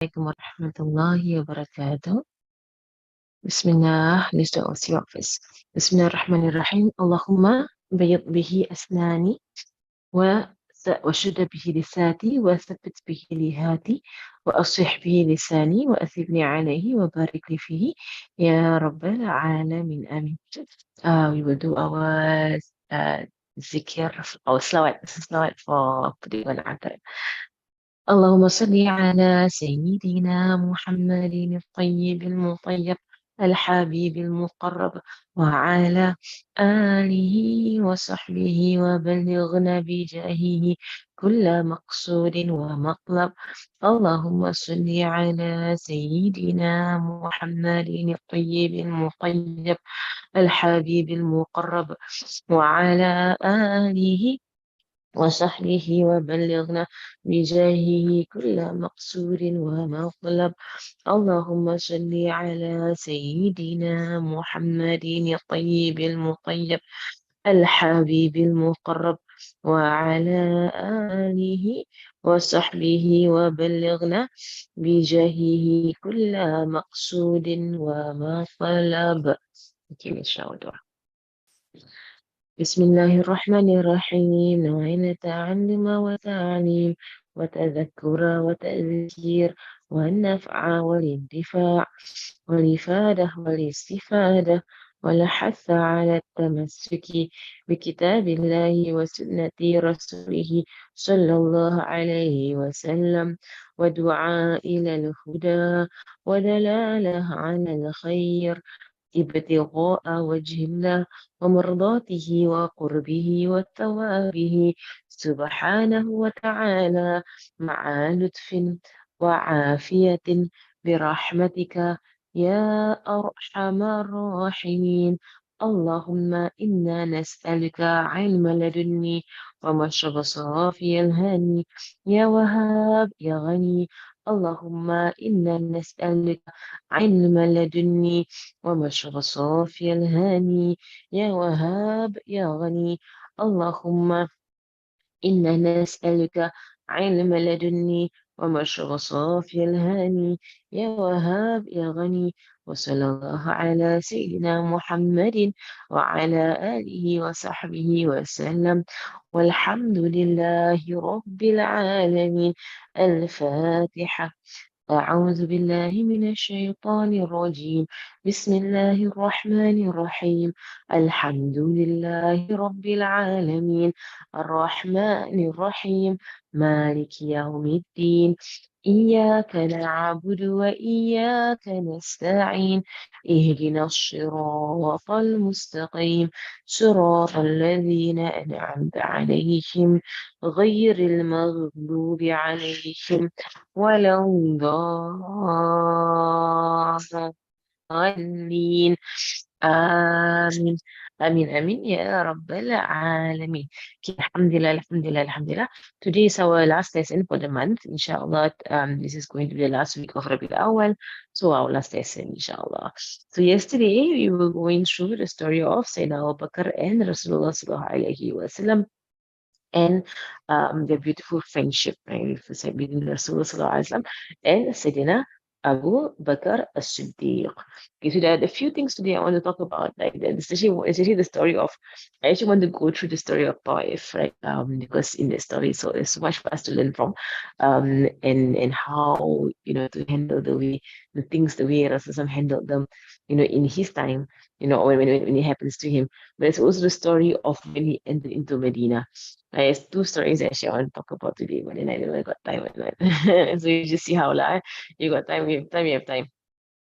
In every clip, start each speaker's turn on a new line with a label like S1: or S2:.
S1: عليكم ورحمة الله وبركاته. بسم الله. Let's do our office. بسم الله الرحمن الرحيم. اللهم بيض به أسناني وشد به لساتي وثبت به لهاتي وأصلح به لساني وأثبني عليه وبارك لي فيه يا رب العالمين آمين. We will do our zikr or salawat for putting on our اللهم صل على سيدنا محمد الطيب المطيب الحبيب المقرب وعلى آله وصحبه وبلغنا بجاهه كل مقصود ومطلب. اللهم صل على سيدنا محمد الطيب المطيب الحبيب المقرب وعلى آله وصحبه وبلغنا بجاهه كل مقصود ومطلب. اللهم صل على سيدنا محمد الطيب المطيب الحبيب المقرب وعلى آله وصحبه وبلغنا بجاهه كل مقصود ومطلب. Okay, let's shout out. بسم الله الرحمن الرحيم. نوعين تعلم وتعليم وتذكر وتذكير والنفع والانتفاع والإفادة والاستفادة والحث على التمسك بكتاب الله وسنة رسوله صلى الله عليه وسلم ودعاء إلى الهدى ودلالة على الخير ابتغاء وجه الله ومرضاته وقربه وثوابه سبحانه وتعالى مع لطف وعافية برحمتك يا أرحم الراحمين. اللهم إنا نسألك علم لدني ومشرب صافي الهاني يا وهاب يا غني. اللهم إنا نسألك علم لدني ومشرب صافي الهاني يا وهاب يا غني. اللهم إنا نسألك علم لدني ومشرب صافي الهاني يا وهاب يا غني. وصلى الله على سيدنا محمد وعلى آله وصحبه وسلم والحمد لله رب العالمين. الفاتحة. أعوذ بالله من الشيطان الرجيم. بسم الله الرحمن الرحيم. الحمد لله رب العالمين الرحمن الرحيم مالك يوم الدين. إياك نعبد وإياك نستعين. اهدنا الصراط المستقيم صراط الذين أنعمت عليهم غير المغضوب عليهم ولا الضالين. آمين آمين آمين يا رب العالمين. Okay, Alhamdulillah, Alhamdulillah, Alhamdulillah. Today is our last lesson for the month, inshallah. This is going to be the last week of Rabiul Awal, so our last lesson, inshallah. So yesterday we were going through the story of Sayyidina Abu Bakr and Rasulullah sallallahu alaihi wasallam and their beautiful friendship, right, between Rasulullah sallallahu alaihi wasallam and Sayyidina Abu Bakr as-Siddiq. Okay, so there are a few things today I want to talk about, like especially the story of. I actually want to go through the story of Taif, right? Because in the story, so there's so much for us to learn from, and how to handle the things the way Rasulullah handled them, in his time, when it happens to him. But it's also the story of when he entered into Medina. There's two stories actually I want to talk about today, but then I don't know I got time or not. So you just see how lah. You got time, you have time, you have time.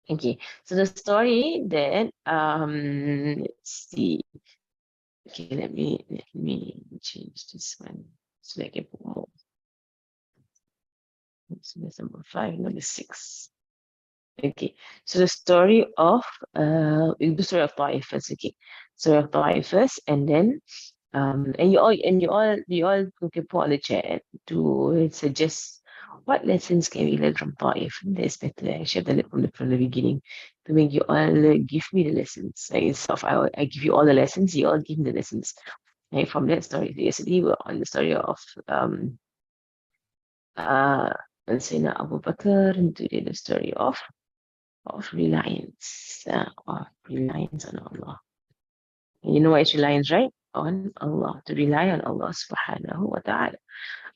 S1: Okay. So the story then let's see. Okay, let me change this one so I can put more. So that's number 5, number 6. Okay. So the story of the story of Taif first, okay. Story of Taif first, and then and you all can put on the chat to suggest what lessons can we learn from Taif. That's better. I should have done it from the beginning to make you all give me the lessons. Like instead of I give you all the lessons, you all give me the lessons. Right, from that story. Yesterday we were on the story of um uh and Sayyidina Abu Bakr, and today the story of reliance, on Allah. You know what is reliance, right? On Allah, to rely on Allah subhanahu wa ta'ala.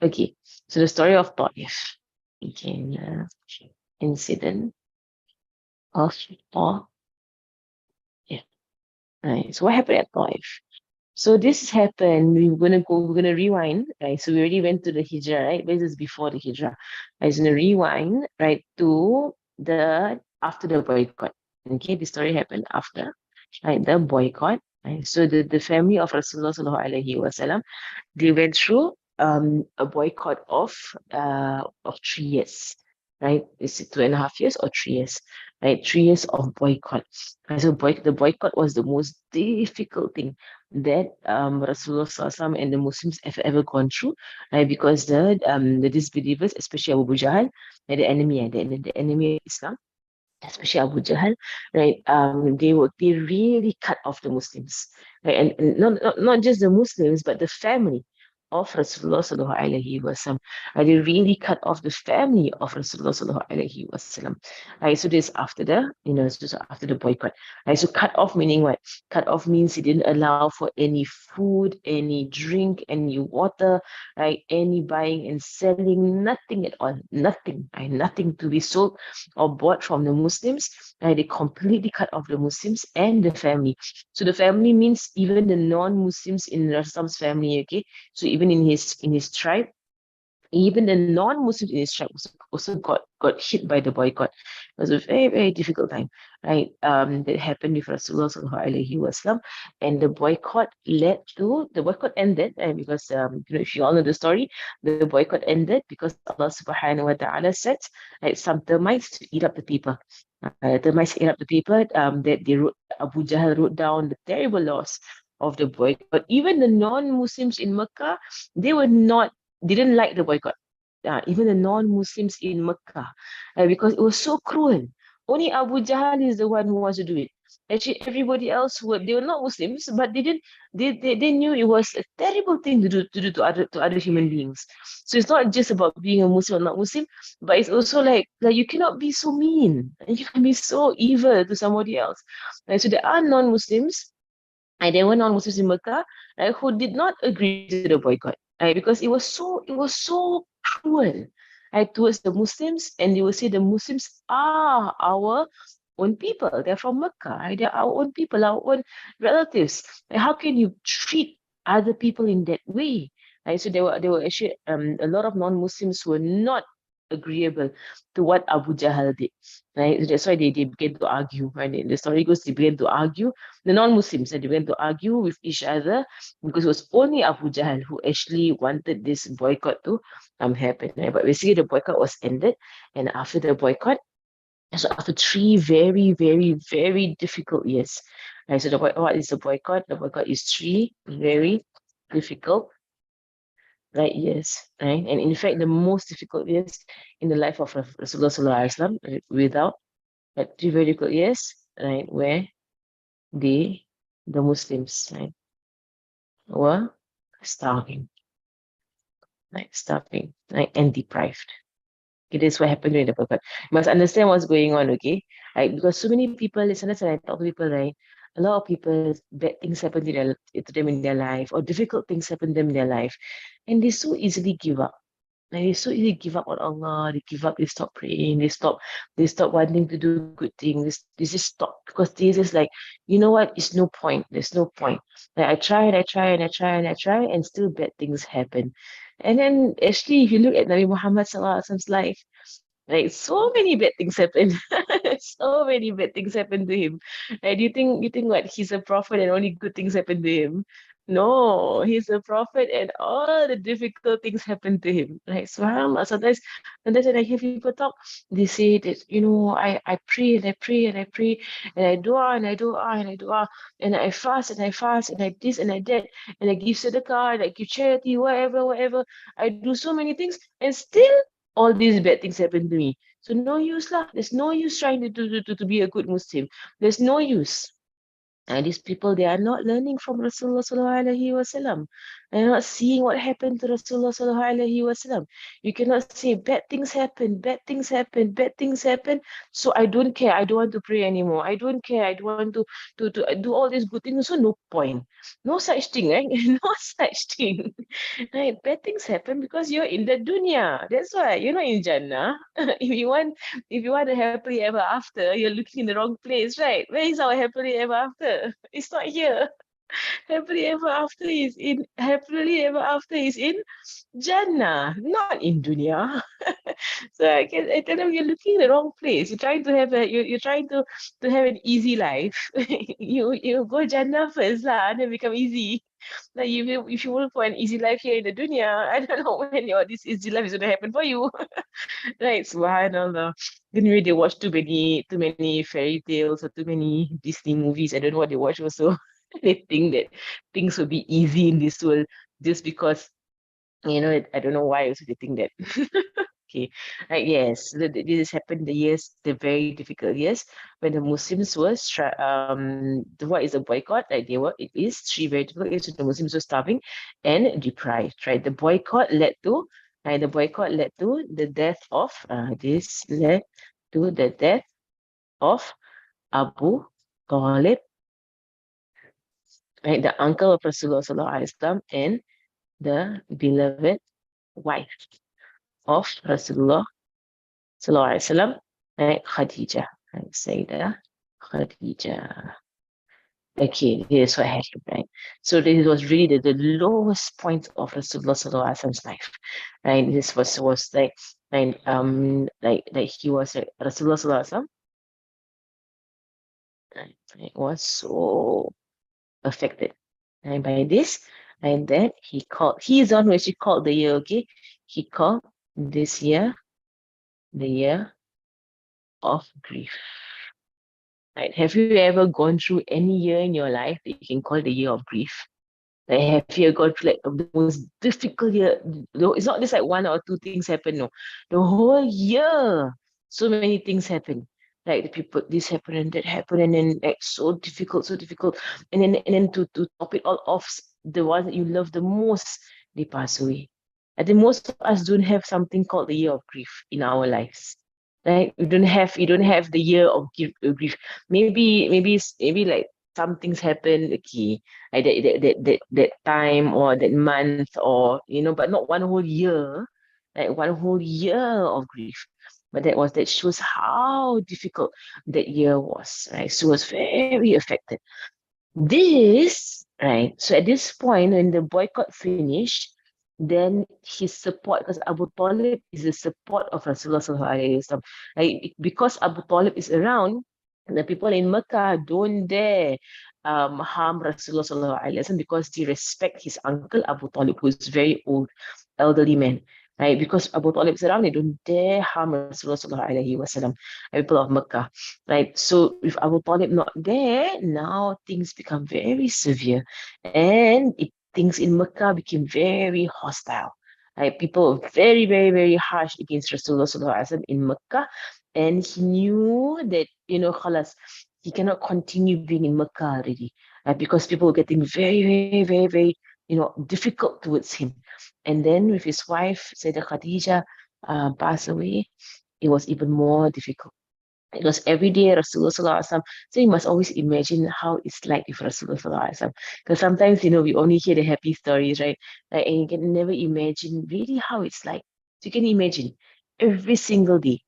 S1: Okay, so the story of Ta'if. Okay, incident of Ta'if. Yeah, right. So what happened at Ta'if? So this happened. We're gonna rewind, right? So we already went to the Hijrah, right? This is before the Hijrah. I was gonna rewind, right, to the after the boycott. Okay, the story happened after, right, the boycott. Right? So the family of Rasulullah sallallahu alaihi wasallam, they went through a boycott of 3 years, right? Is it 2.5 years or 3 years? Right, 3 years of boycott. Right, so the boycott was the most difficult thing that Rasulullah SAW and the Muslims have ever gone through, right? Because the disbelievers, especially Abu Jahl, the enemy, the enemy of Islam, especially Abu Jahl, right? They really cut off the Muslims, right? And not just the Muslims, but the family of Rasulullah sallallahu alaihi wasallam. They really cut off the family of Rasulullah sallallahu alaihi wasallam. Right, so this after so after the boycott. Right, so cut off meaning what? Cut off means he didn't allow for any food, any drink, any water, right? Any buying and selling, nothing at all, nothing, right? Nothing to be sold or bought from the Muslims. They completely cut off the Muslims and the family. So the family means even the non-Muslims in Rastam's family, okay? So even in his tribe, even the non-Muslims in his tribe also got hit by the boycott. It was a very, very difficult time, right? That happened with Rasulullah sallallahu alaihi wasallam, and the boycott ended, and because if you all know the story, the boycott ended because Allah subhanahu wa taala said, right, some termites to eat up the people. Termites ate up the people. That they wrote, Abu Jahl wrote down the terrible loss of the boycott. Even the non-Muslims in Mecca, they were not didn't like the boycott. Even the non-Muslims in Mecca, because it was so cruel. Only Abu Jahl is the one who wants to do it. Actually, everybody else they were not Muslims, but they knew it was a terrible thing to do to other human beings. So it's not just about being a Muslim or not Muslim, but it's also like you cannot be so mean and you can be so evil to somebody else. So there are non-Muslims, and there were non-Muslims in Mecca, who did not agree to the boycott, because it was so cruel, towards the Muslims, and they will say the Muslims are our own people. They're from Mecca, they're our own people, our own relatives. How can you treat other people in that way? So there were actually a lot of non-Muslims who were not agreeable to what Abu Jahl did. Right? So that's why they began to argue. Right? The story goes, they began to argue, the non-Muslims, and they went to argue with each other, because it was only Abu Jahl who actually wanted this boycott to happen. Right? But basically, the boycott was ended, and after the boycott, so after 3 very, very difficult years, right? So what is the boycott? The boycott is 3 very difficult, right, years, right? And in fact, the most difficult years in the life of Rasulullah Sallallahu Alaihi Wasallam, without, 3 very difficult years, right, where they, the Muslims, right, were starving, right, and deprived. Okay, this is what happened during the boycott. You must understand what's going on, okay? Right, because so many people, sometimes when I talk to people, right, a lot of people, bad things happen to them in their life, or difficult things happen to them in their life, and they so easily give up. Like they so easily give up on Allah, they give up, they stop praying, they stop wanting to do good things, they just stop, because they just like, you know what, it's no point, there's no point. Like I try and I try and I try and I try, and still bad things happen. And then actually, if you look at Nabi Muhammad Sallallahu Alaihi Wasallam's life, like so many bad things happen. So many bad things happen to him. Like, do you think what, he's a prophet and only good things happen to him? No, he's a prophet and all the difficult things happen to him. Like subhanAllah, sometimes when I hear people talk, they say that, I pray and I pray and I pray and I dua and I dua and I dua and I fast and I fast and I this and I that and I give sadaqah and I give charity, whatever. I do so many things, and still all these bad things happen to me. So no use lah. There's no use trying to be a good Muslim. There's no use. And these people, they are not learning from Rasulullah sallallahu alaihi wasallam. They're not seeing what happened to Rasulullah sallallahu alaihi wasallam. You cannot say bad things happen, bad things happen, bad things happen. So I don't care. I don't want to pray anymore. I don't care. I don't want to do all these good things. So no point. No such thing, right? No such thing. Right? Bad things happen because you're in the dunya. That's why you're not in Jannah. If you want a happily ever after, you're looking in the wrong place, right? Where is our happily ever after? It's not here. Happily ever after is in Jannah, not in dunya. So I tell them you're looking in the wrong place. You're trying to have you're trying to have an easy life. You go Jannah first lah, then become easy. Like if you work for an easy life here in the dunya, I don't know when this easy life is gonna happen for you. Right, subhanallah. Anyway, they watch too many fairy tales or too many Disney movies. I don't know what they watch also. They think that things will be easy in this world just because, I don't know why also they think that. Okay, right, yes, this has happened the years, the very difficult years when the Muslims were, what is a boycott? Like it is three very difficult years when the Muslims were starving and deprived, right? The boycott led to the death of, this led to the death of Abu Talib, right? The uncle of Rasulullah Sallallahu Alaihi Wasallam and the beloved wife of Rasulullah Sallallahu Alaihi Wasallam, right? Khadija, right? Sayyidah Khadija. Okay, here's what happened, right? So this was really the lowest point of Rasulullah Sallallahu Alaihi Wasallam's life, right? This was like, like he was like, Rasulullah Sallallahu Alaihi Wasallam, right, right, was so affected, right, by this, and then he is the one who actually called the year, okay? He called this year the year of grief. Right? Have you ever gone through any year in your life that you can call the year of grief? Like, have you gone through like the most difficult year? No, it's not just like one or two things happen. No, the whole year, so many things happen. Like the people, this happened and that happened, and then like so difficult, and then to top it all off, the ones that you love the most, they pass away. I think most of us don't have something called the year of grief in our lives. Right? You don't have the year of grief. Maybe like some things happen. Okay, like that time or that month, or but not one whole year, like one whole year of grief. But that shows how difficult that year was, right? So it was very affected. This, right? So at this point, when the boycott finished, then his support, because Abu Talib is the support of Rasulullah Sallallahu Alaihi Wasallam. Right? Because Abu Talib is around, the people in Mecca don't dare harm Rasulullah Sallallahu Alaihi Wasallam because they respect his uncle Abu Talib, who is very old, elderly man. Right? Because Abu Talib is around, they don't dare harm Rasulullah Sallallahu Alaihi Wasallam, people of Mecca. Right? So with Abu Talib not there, now things become very severe. And things in Mecca became very hostile. Right? People were very, very, very harsh against Rasulullah Sallallahu Alaihi Wasallam in Mecca. And he knew that, khalas, he cannot continue being in Mecca already. Because people were getting very, very, very, very, difficult towards him. And then with his wife, Sayyidah Khadija, passed away, it was even more difficult. Because every day Rasulullah Sallallahu Alaihi Wasallam, so you must always imagine how it's like with Rasulullah Sallallahu Alaihi Wasallam. Because sometimes, we only hear the happy stories, right? Like, and you can never imagine really how it's like. So you can imagine every single day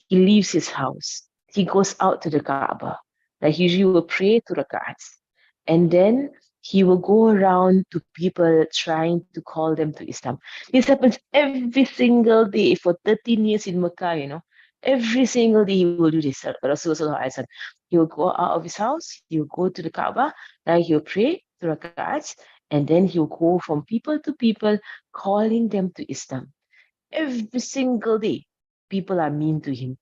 S1: he leaves his house, he goes out to the Kaaba. Like he usually will pray to rak'ats. And then he will go around to people trying to call them to Islam. This happens every single day for 13 years in Mecca, Every single day he will do this, Rasulullah. He will go out of his house, he will go to the Kaaba, like he will pray to rak'ats, and then he will go from people to people, calling them to Islam. Every single day, people are mean to him.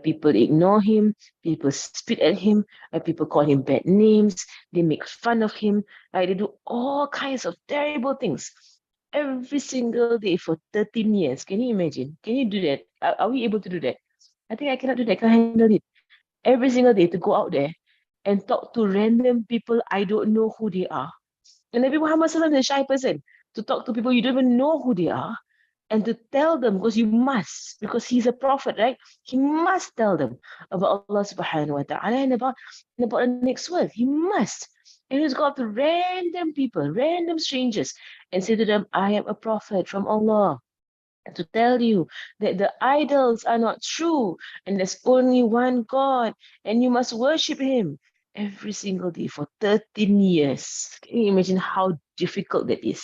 S1: People ignore him, people spit at him, people call him bad names, they make fun of him, they do all kinds of terrible things. Every single day for 13 years. Can you imagine? Can you do that? Are we able to do that? I think I cannot do that. I can't handle it. Every single day to go out there. and talk to random people I don't know who they are. And Nabi Muhammad SAW is a shy person to talk to people you don't even know who they are and to tell them because you must, because he's a prophet, right? He must tell them about Allah subhanahu wa ta'ala and about the next world. He must. And he's go up to random people, random strangers, and say to them, I am a prophet from Allah to tell you that the idols are not true and there's only one God and you must worship him every single day for 13 years. Can you imagine how difficult that is?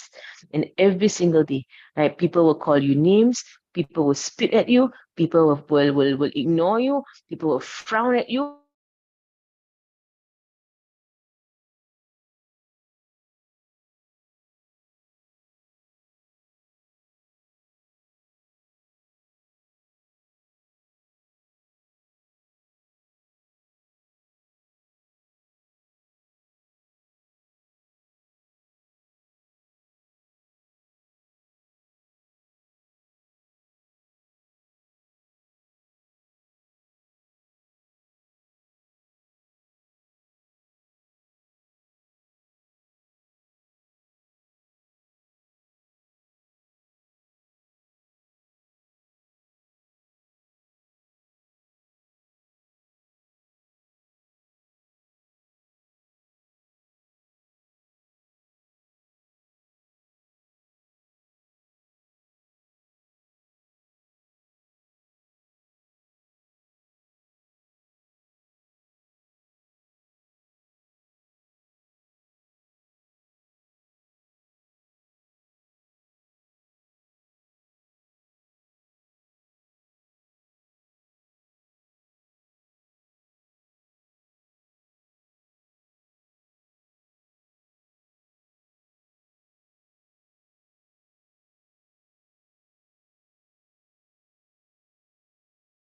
S1: And every single day, right? People will call you names, people will spit at you, people will ignore you, people will frown at you. And you will be in the dark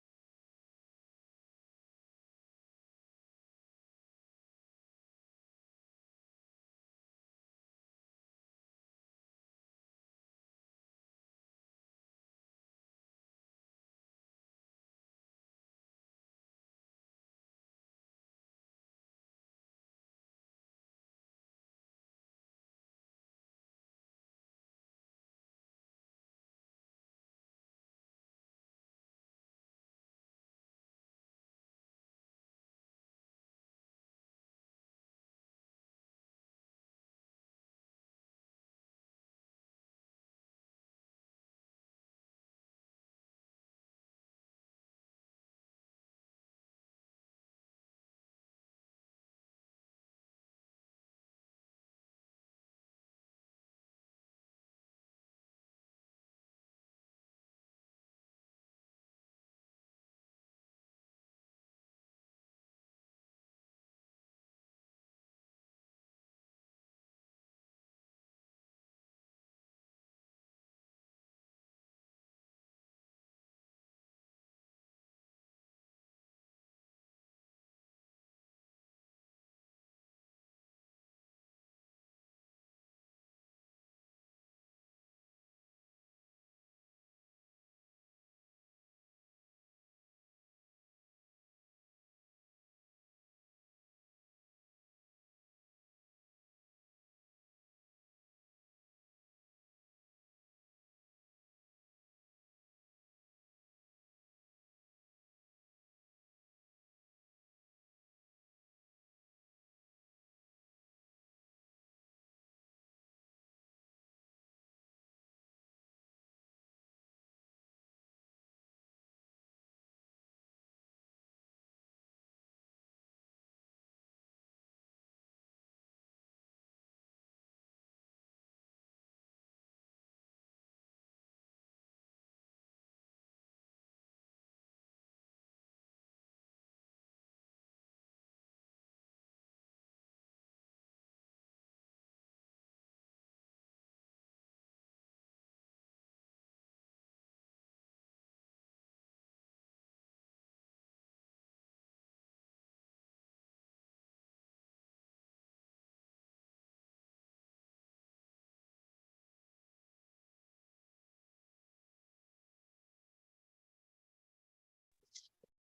S1: and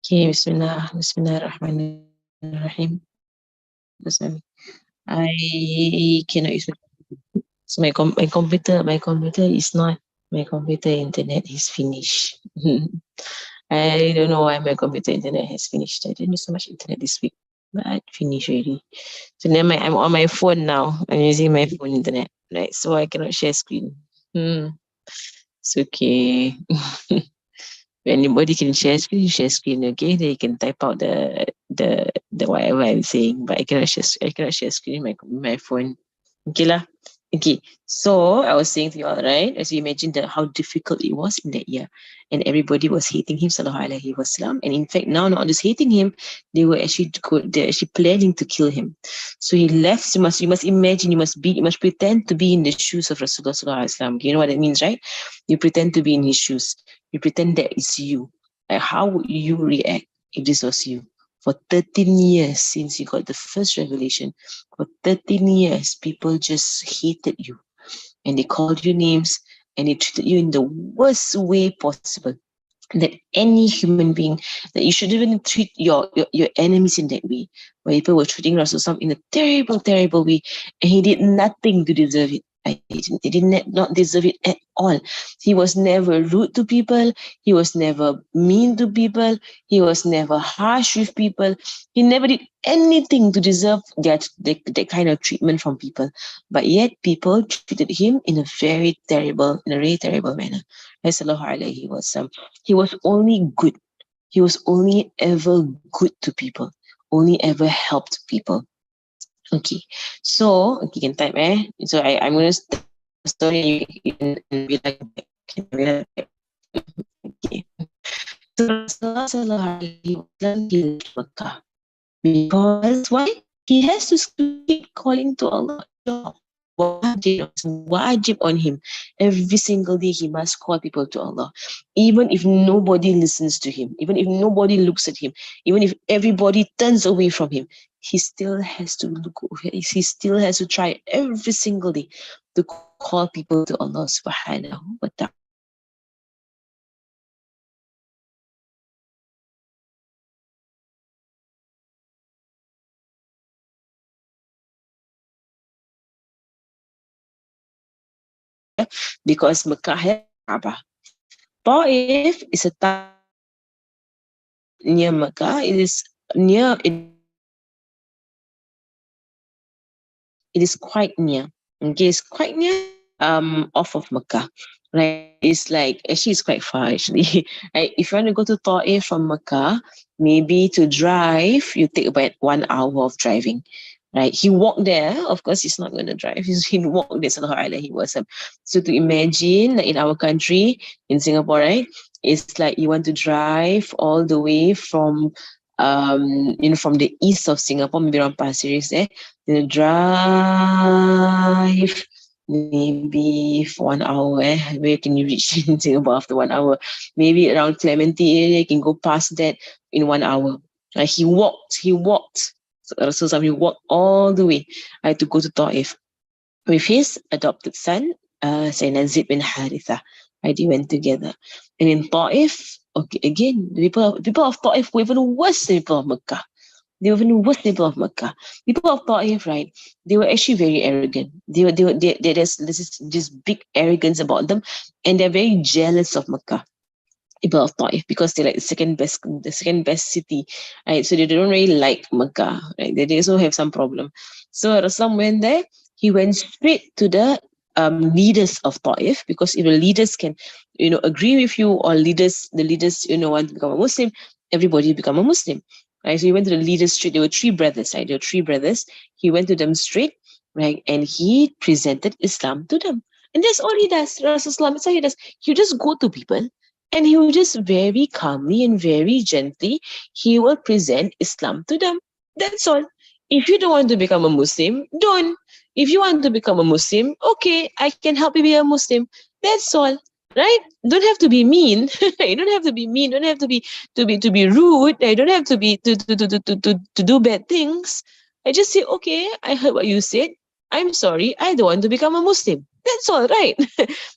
S1: okay, Bismillah, Bismillahirrahmanirrahim. Sorry. I cannot use so my computer is not my computer internet is finished. I don't know why my computer internet has finished. I didn't use so much internet this week, but finished already. So then I'm on my phone now. I'm using my phone internet, right? So I cannot share screen. It's okay. Anybody can share screen, okay? They can type out the whatever I'm saying, but I cannot share screen my phone. Okay lah. Okay. So I was saying to you all, right? As you imagine how difficult it was in that year. And everybody was hating him, sallallahu alaihi wasallam. And in fact, now not just hating him, they're actually planning to kill him. So he left. You must imagine, you must pretend to be in the shoes of Rasulullah sallallahu alaihi wasallam. You know what that means, right? You pretend to be in his shoes. You pretend that it's you. Like, how would you react if this was you? For 13 years since you got the first revelation, for 13 years, people just hated you and they called you names and they treated you in the worst way possible. That any human being, that you should even treat your enemies in that way, where people were treating Rasulullah in a terrible, terrible way, and he did nothing to deserve it. He did not deserve it at all. He was never rude to people. He was never mean to people. He was never harsh with people. He never did anything to deserve that kind of treatment from people. But yet people treated him in a very terrible manner. Sallallahu alaihi wasallam. He was only good. He was only ever good to people. Only ever helped people. Okay. So, okay, you can type, So I'm going to tell the story and be like, okay. So Rasulullah sallallahu alaihi wasallam, he left Makkah. Because why? He has to keep calling to Allah. Wajib on him. Every single day he must call people to Allah. Even if nobody listens to him, even if nobody looks at him, even if everybody turns away from him, he still has to he still has to try every single day to call people to Allah subhanahu wa ta'ala. Because Mecca has Kaaba. Ta'if is a town near Mecca. It is quite near. Okay, it's quite near off of Mecca. Right? It's like actually it's quite far actually. Right? If you want to go to Ta'if from Mecca, maybe to drive, you take about 1 hour of driving. Right? He walked there. Of course, he's not going to drive. He walked there. Sallallahu alaihi wasallam. So to imagine, like in our country, in Singapore, right? It's like you want to drive all the way from from the east of Singapore, maybe around Pasir Ris there, drive maybe for 1 hour. Where can you reach in Singapore after 1 hour? Maybe around Clementi area, you can go past that in 1 hour. He walked. So he walked all the way to go to Ta'if with his adopted son, Sayyidina Zaid bin Haritha. They went together. And in Ta'if, okay, again, the people of Ta'if were even worse than people of Mecca. They were even worse people of Mecca. People of Ta'if, right? They were actually very arrogant. There's this big arrogance about them, and they're very jealous of Mecca. People of Ta'if, because they're like the second best city, right? So they don't really like Mecca, right? They also have some problem. So Rasul went there. He went straight to the leaders of Ta'if, because if the leaders can, agree with you, or the leaders, want to become a Muslim, everybody become a Muslim. Right, so he went to the leaders straight. There were three brothers, right? There were three brothers. He went to them straight, right? And he presented Islam to them. And that's all he does. Rasulullah, that's all he does. He just go to people and he will just very calmly and very gently, he will present Islam to them. That's all. If you don't want to become a Muslim, don't. If you want to become a Muslim, okay, I can help you be a Muslim. That's all. Right? Don't have to be mean. You don't have to be mean. Don't have to be rude. I don't have to be to do bad things. I just say, okay, I heard what you said. I'm sorry. I don't want to become a Muslim. That's all, right?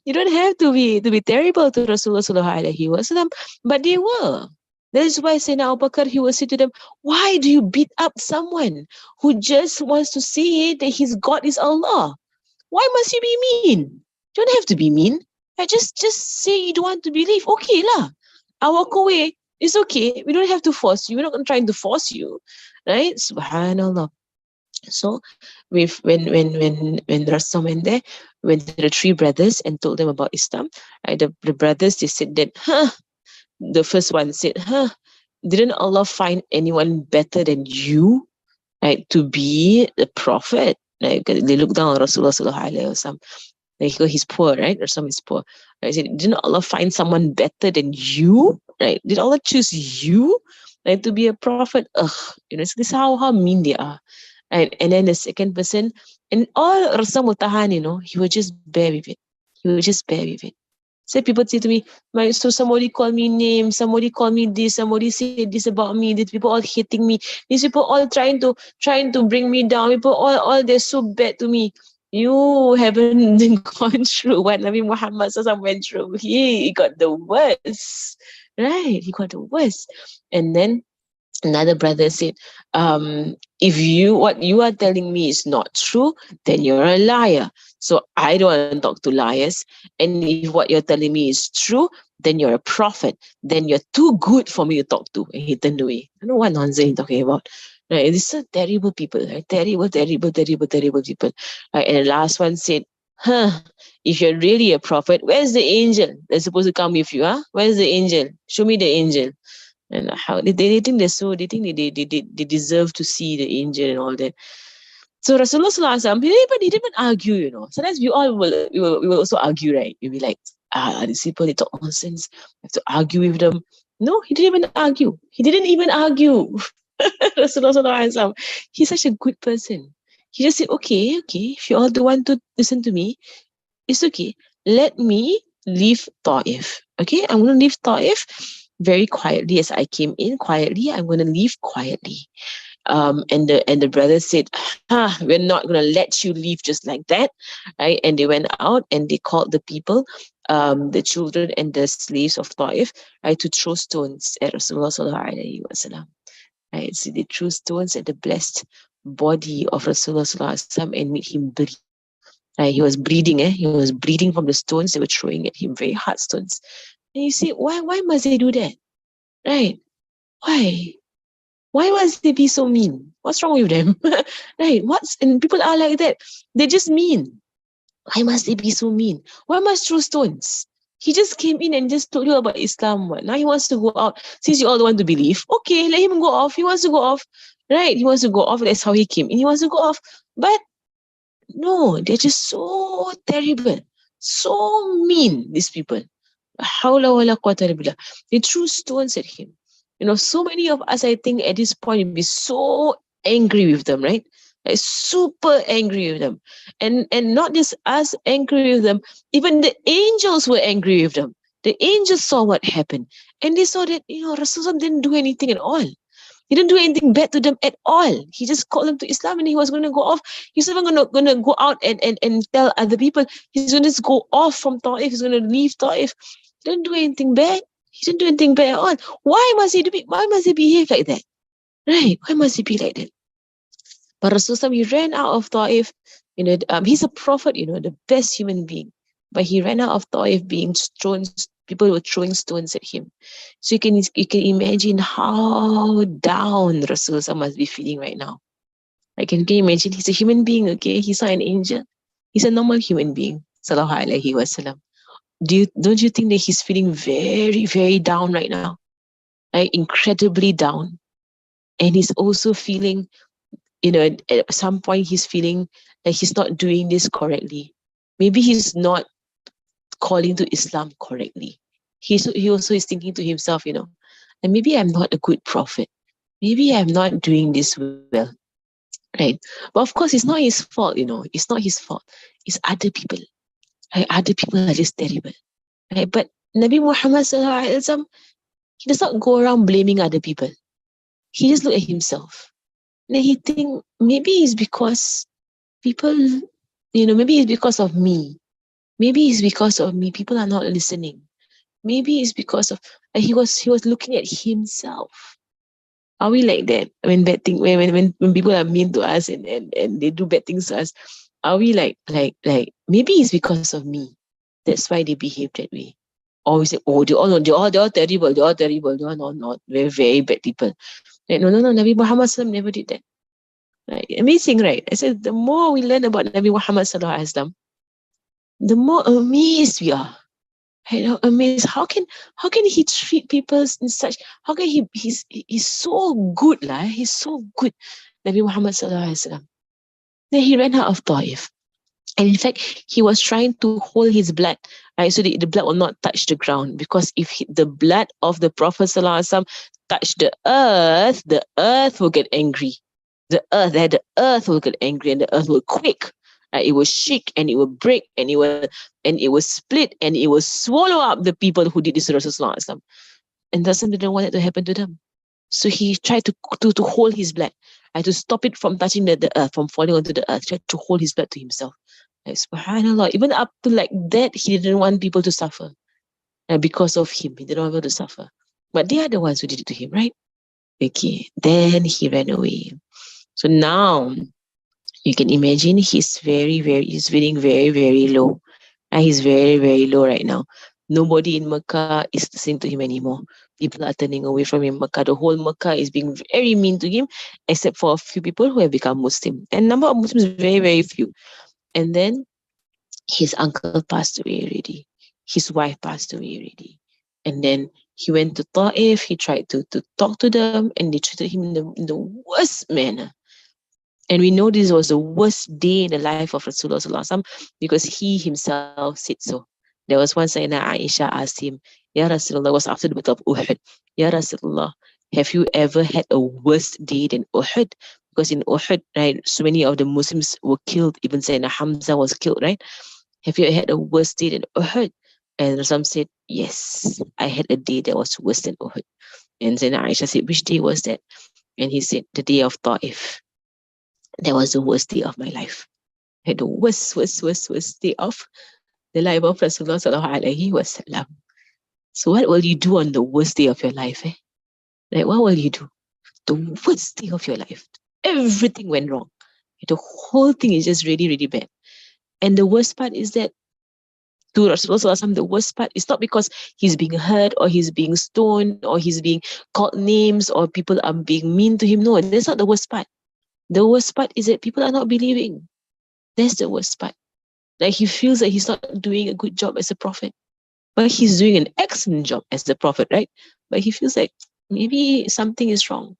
S1: You don't have to be terrible to Rasulullah sallallahu alaihi wasallam, but they were.
S2: That is why Sayyidina Abu Bakr, he will say to them, why do you beat up someone who just wants to say that his God is Allah? Why must you be mean? You don't have to be mean. Just say you don't want to believe. Okay lah. I walk away. It's okay. We don't have to force you. We're not trying to force you. Right? Subhanallah. So when Rasul went there, went to the three brothers and told them about Islam, right? The brothers, they said that, the first one said, didn't Allah find anyone better than you, right, to be a prophet? Like, they look down on Rasulullah sallallahu alaihi wasallam. Like, he's poor, right? Or some is poor. Right? Said, didn't Allah find someone better than you? Right? Did Allah choose you, right, to be a prophet? Ugh, so this is how mean they are. Right? And then the second person, and all Rasul Mutahan, he would just bear with it. He would just bear with it. So people say to me, so somebody call me names, somebody call me this, somebody said this about me, these people all hating me, these people all trying to bring me down, people all they're so bad to me. You haven't gone through what Nabi Muhammad went through. He got the worst. Right? He got the worst. And then another brother said, if what you are telling me is not true, then you're a liar. So I don't want to talk to liars. And if what you're telling me is true, then you're a prophet. Then you're too good for me to talk to. And he turned away. I don't know what nonsense he's talking about. Right? These are terrible people. Right? Terrible, terrible, terrible, terrible people. Right? And the last one said, if you're really a prophet, where's the angel that's supposed to come with you? Where's the angel? Show me the angel. And how they think they think they deserve to see the angel and all that. So Rasulullah Sallallahu Alaihi Wasallam, he didn't even argue. Sometimes we will also argue, right? We'll be like, these people, they talk nonsense. We have to argue with them. No, he didn't even argue. He didn't even argue. Rasulullah Sallallahu Alaihi Wasallam, he's such a good person. He just said, okay, if you all don't want to listen to me, it's okay. Let me leave Ta'if. Okay, I'm going to leave Ta'if very quietly as I came in quietly. I'm going to leave quietly. And the brothers said, we're not going to let you leave just like that, right? And they went out and they called the people, the children and the slaves of Ta'if, right, to throw stones at Rasulullah sallallahu alaihi wasallam. Right, so they threw stones at the blessed body of Rasulullah sallallahu alaihi wasallam and made him bleed. He was bleeding. He was bleeding from the stones they were throwing at him, very hard stones. And you say, why must they do that? Right? Why? Why must they be so mean? What's wrong with them? Right? And people are like that. They're just mean. Why must they be so mean? Why must throw stones? He just came in and just told you about Islam. Now he wants to go out. Since you all don't want to believe, okay, let him go off. He wants to go off. Right? He wants to go off. That's how he came in. He wants to go off. But no, they're just so terrible. So mean, these people. They threw stones at him. So many of us, I think, at this point, would be so angry with them, right? Like super angry with them. And not just us angry with them, even the angels were angry with them. The angels saw what happened. And they saw that, Rasulullah didn't do anything at all. He didn't do anything bad to them at all. He just called them to Islam and he was going to go off. He's even going to go out and tell other people. He's going to just go off from Ta'if. He's going to leave Ta'if. He didn't do anything bad. He didn't do anything bad at all. Why must he behave like that? Right? Why must he be like that? But Rasulullah, he ran out of Ta'if. He's a prophet, the best human being. But he ran out of Ta'if being thrown. People were throwing stones at him. So you can imagine how down Rasulullah must be feeling right now. Can you imagine? He's a human being, okay? He's not an angel. He's a normal human being. Sallallahu alaihi wasallam. Don't you think that he's feeling very, very down right now? Incredibly down. And he's also feeling, at some point he's feeling like he's not doing this correctly. Maybe he's not calling to Islam correctly. He also is thinking to himself, and maybe I'm not a good prophet. Maybe I'm not doing this well. Right? But of course, it's not his fault, It's not his fault. It's other people. Right? Other people are just terrible. Right? But Nabi Muhammad sallallahu alaihi wasallam, he does not go around blaming other people. He just look at himself. And he think maybe it's because people, maybe it's because of me. Maybe it's because of me. People are not listening. Maybe it's because of he was looking at himself. Are we like that? When bad thing when people are mean to us and they do bad things to us, are we like maybe it's because of me. That's why they behave that way. Or we say, oh, they're all terrible, they're all terrible, they're all not very, very bad people. Like, no, Nabi Muhammad SAW never did that. Like, amazing, right? I said the more we learn about Nabi Muhammad SAW, the more amazed we are. You know, amazed. How can he treat people in such? How can he's so good, lah? He's so good, Nabi Muhammad sallallahu alaihi wasallam. Then he ran out of Taif, and in fact, he was trying to hold his blood, right, so the blood will not touch the ground. Because if the blood of the Prophet sallallahu alaihi wasallam touch the earth will get angry. The earth will get angry, and the earth will quake. Right? It will shake, and it will break, and it will split, and it will swallow up the people who did this to Rasulullah. And Rasul didn't want it to happen to them. So he tried to hold his blood, to stop it from touching the earth, from falling onto the earth, tried to hold his blood to himself. Like, subhanallah, even up to like that, he didn't want people to suffer. And because of him, he didn't want people to suffer. But they are the ones who did it to him, right? Okay, then he ran away. So now you can imagine he's feeling very, very low. And he's very, very low right now. Nobody in Mecca is listening to him anymore. People are turning away from him. The whole Mecca is being very mean to him, except for a few people who have become Muslim. And number of Muslims very, very few. And then his uncle passed away already. His wife passed away already. And then he went to Ta'if. He tried to talk to them, and they treated him in the worst manner. And we know this was the worst day in the life of Rasulullah SAW, because he himself said so. There was once Aisha asked him, Ya Rasulullah, was after the battle of Uhud. Ya Rasulullah, have you ever had a worse day than Uhud? Because in Uhud, right, so many of the Muslims were killed. Even Sayyidina Hamza was killed, right? Have you had a worse day than Uhud? And Rasul said, yes, I had a day that was worse than Uhud. And Sayyidina Aisha said, which day was that? And he said, the day of Ta'if. That was the worst day of my life. I had the worst day of the life of Rasulullah sallallahu alaihi wasallam. So what will you do on the worst day of your life? Like, what will you do? The worst day of your life. Everything went wrong. The whole thing is just really, really bad. And the worst part is that to Rasulullah, the worst part is not because he's being hurt or he's being stoned or he's being called names or people are being mean to him. No, that's not the worst part. The worst part is that people are not believing. That's the worst part. Like, he feels that he's not doing a good job as a prophet, but he's doing an excellent job as a prophet, right? But he feels like maybe something is wrong,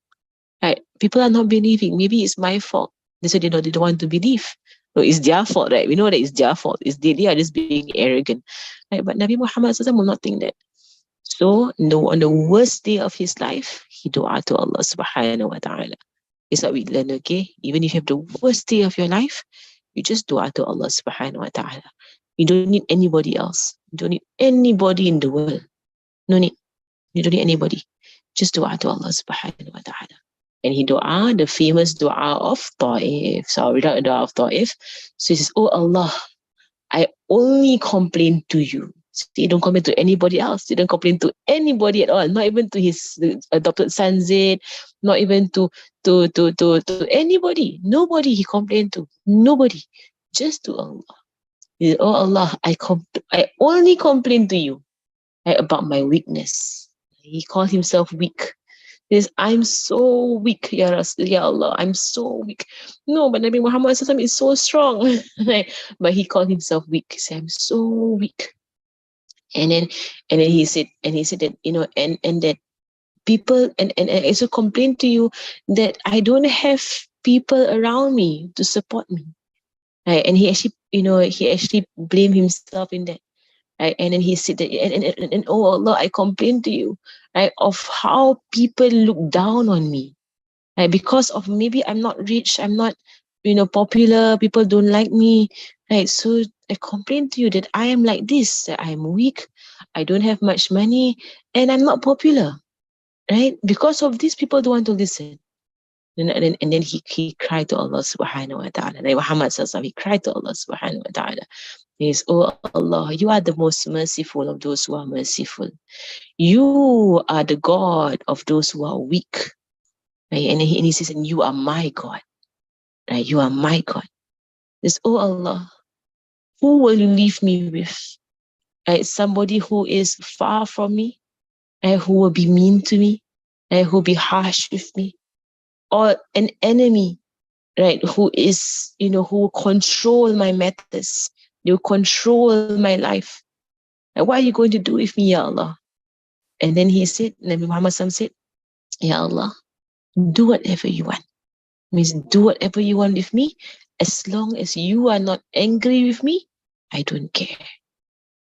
S2: right? People are not believing. Maybe it's my fault. That's why they don't want to believe. No, it's their fault, right? We know that it's their fault. They are just being arrogant, right? But Nabi Muhammad SAW will not think that. So, no, on the worst day of his life, he dua to Allah subhanahu wa ta'ala. It's what we learn, okay? Even if you have the worst day of your life, you just dua to Allah subhanahu wa ta'ala. You don't need anybody else. You don't need anybody in the world. No need. You don't need anybody. Just dua to Allah subhanahu wa ta'ala. And he dua the famous dua of Ta'if. So I'll read out the dua of Ta'if. So he says, oh Allah, I only complain to you. So he don't complain to anybody else. He don't complain to anybody at all. Not even to his adopted son Zaid. Not even to anybody. Nobody he complained to. Nobody. Just to Allah. He said, oh Allah, I only complain to you, right, about my weakness. He called himself weak. He says, I'm so weak, Ya Allah, I'm so weak. No, but Nabi Muhammad is so strong. But he called himself weak. He said, I'm so weak. And then he said that, and that people, and I also complain to you that I don't have people around me to support me. Right? And he actually blamed himself in that. Right? And then he said that, and oh Allah, I complain to you, right, of how people look down on me, right, because of maybe I'm not rich, I'm not, popular, people don't like me, right? So I complain to you that I am like this, that I'm weak, I don't have much money, and I'm not popular, right? Because of this, people don't want to listen. And then he cried to Allah subhanahu wa ta'ala. Like Muhammad sallallahu, he cried to Allah subhanahu wa ta'ala. He says, "Oh Allah, you are the most merciful of those who are merciful. You are the God of those who are weak." Right? And he says, "And you are my God." Right? You are my God. He says, "Oh Allah, who will you leave me with? Right? Somebody who is far from me, right? Who will be mean to me, right? Who will be harsh with me, or an enemy, right? Who is, who will control my matters. They will control my life. Like, what are you going to do with me, Ya Allah?" And then he said, Nabi Muhammad said, "Ya Allah, do whatever you want. Means do whatever you want with me. As long as you are not angry with me, I don't care."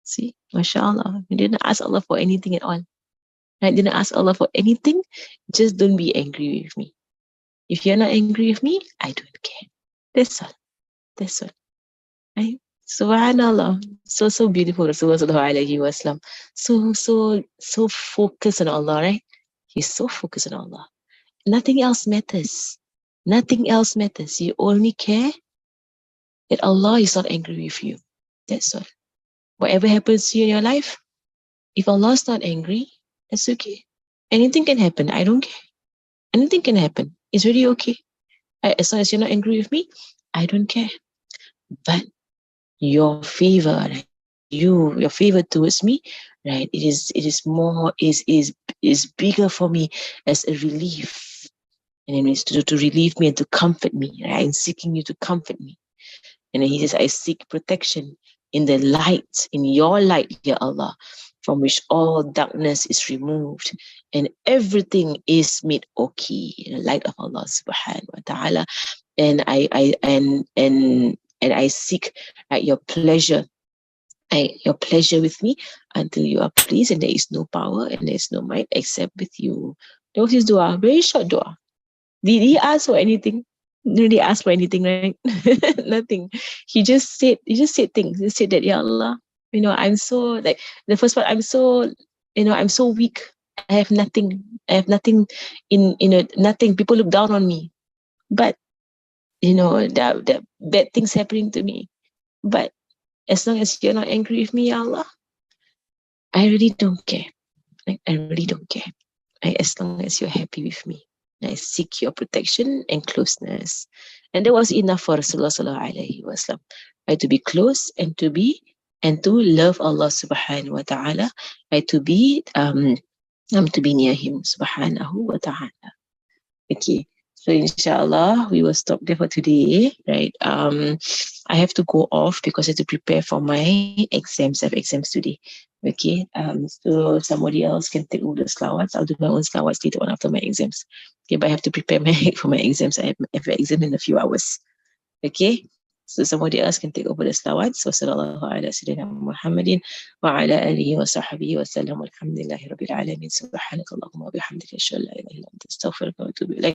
S2: See, mashallah. He didn't ask Allah for anything at all. I didn't ask Allah for anything. Just don't be angry with me. If you're not angry with me, I don't care. That's all. That's all. Right? Subhanallah. So beautiful. Rasulullah sallallahu alayhi wasallam. So focused on Allah, right? He's so focused on Allah. Nothing else matters. Nothing else matters. You only care that Allah is not angry with you. That's all. Whatever happens to you in your life, if Allah is not angry, that's okay. Anything can happen. I don't care. Anything can happen. It's really okay. As long as you're not angry with me, I don't care. But your favor, right? Your favor towards me, right? It is more is bigger for me as a relief. And it means to relieve me and to comfort me. Right? I'm seeking you to comfort me. And then he says, "I seek protection in the light, in your light, Ya Allah, from which all darkness is removed and everything is made okay." In the light of Allah subhanahu wa ta'ala. And I seek your pleasure, your pleasure with me until you are pleased, and there is no power and there is no might except with you. That was his dua, very short dua. Did he ask for anything? Didn't really ask for anything, right? Nothing. He just said things. He said that, "Ya Allah, I'm so like the first part, I'm so weak. I have nothing. I have nothing nothing. People look down on me. But the bad things happening to me. But as long as you're not angry with me, Ya Allah, I really don't care. Like, I really don't care. As long as you're happy with me. I seek your protection and closeness." And that was enough for Rasulullah sallallahu alaihi wasallam. To be close and to love Allah subhanahu wa ta'ala, to be near him subhanahu wa ta'ala. Okay. So inshallah, we will stop there for today, right? I have to go off because I have to prepare for my exams. I have exams today. Okay. So somebody else can take over the slawats. I'll do my own slawats later on after my exams. Okay, but I have to prepare for my exams. I have an exam in a few hours. Okay. So somebody else can take over the slawats. Wa sallallahu ala sayyidina Muhammadin wa ala alihi wa sahbihi wa sallam. Alhamdulillahi rabbil alamin. Subhanakallahumma wa bihamdika ashhadu an la ilaha illa anta astaghfiruka wa atubu ilaik.